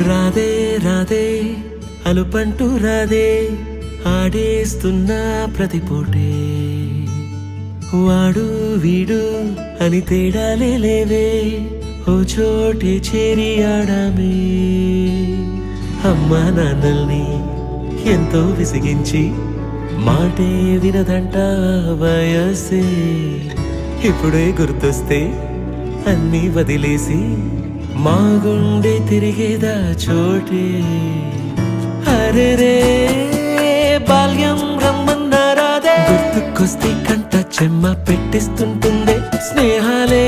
రాదే రాదే అలుపంటూ రాదే ఆడేస్తున్నా ప్రతి పూటే వాడు వీడు అని తేడాలే లేవే ఓ చోటే చేరి ఆడామే అమ్మా నాన్నల్ని ఎంతో విసిగించి మాటే వినదంట వయసే ఇప్పుడే గుర్తొస్తే అన్నీ వదిలేసి మా గుండె తిరిగేదా చోటే అరే రే బాల్యం రమ్మన్నారాదే గుర్తుకొస్తే కంట చెమ్మ పెట్టిస్తుంటుందే స్నేహాలే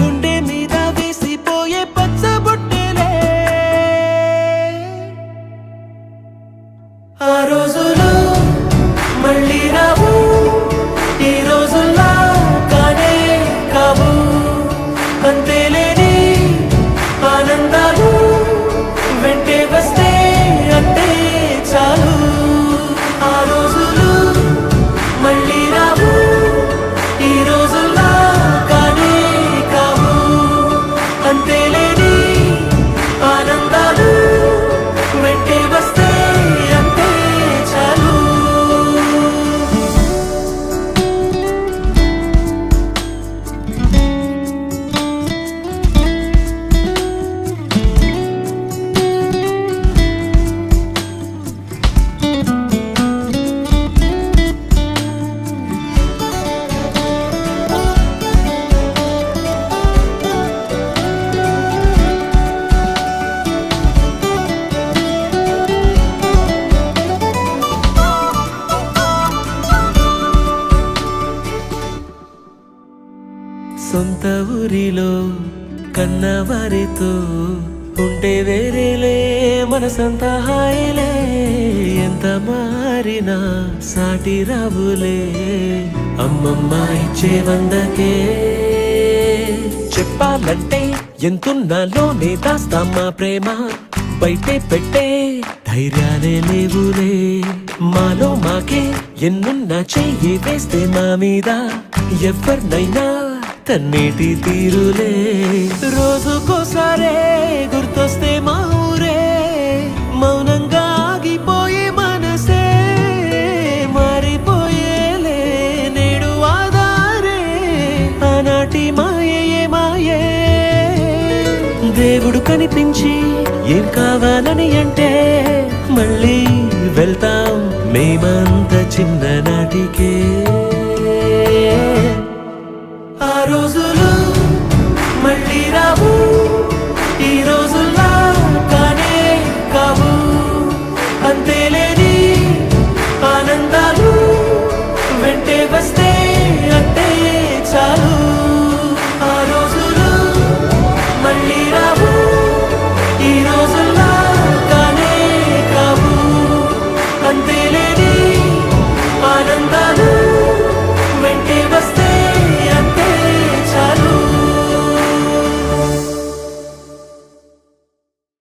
గుండె మీద వేసిపోయే పచ్చబొట్టేలే ఆ రోజులు మళ్ళీ రావు ఈ రోజుల్లా కానే కావు అంతేలేని ఆనందాలు వెంటే వస్తే అంటే చాలు ఆ రోజులు మళ్ళీ రావు ఈ రోజుల్లా కానే కావు అంతేలేని ఆనందాలు వెంటే వస్తే అంటే చాలు సొంత ఊరిలో కన్నవారితో ఉంటే వేరేలే మనసంతా హాయిలే ఎంత మారినా సాటి రావులే అమ్మమ్మ ఇచ్చే వందకే చెప్పాలంటే ఎంతున్నాలోనే దాస్తామా ప్రేమ బయటే పెట్టే ధైర్యాలే లేవులే మాలో మాకే ఎన్నున్నా చెయ్యి వేస్తే మా మీద ఎవరినైనా తన్నేటి తీరులే రోజుకోసారే గుర్తొస్తే మా ఊరే మౌనంగా ఆగిపోయే మనసే మారిపోయేలే నేడు ఆధారే ఆనాటి మాయే మాయే దేవుడు కనిపించి ఏం కావాలని అంటే మళ్ళీ వెళ్తాం మేమంత చిన్ననాటికే ఆ రోజు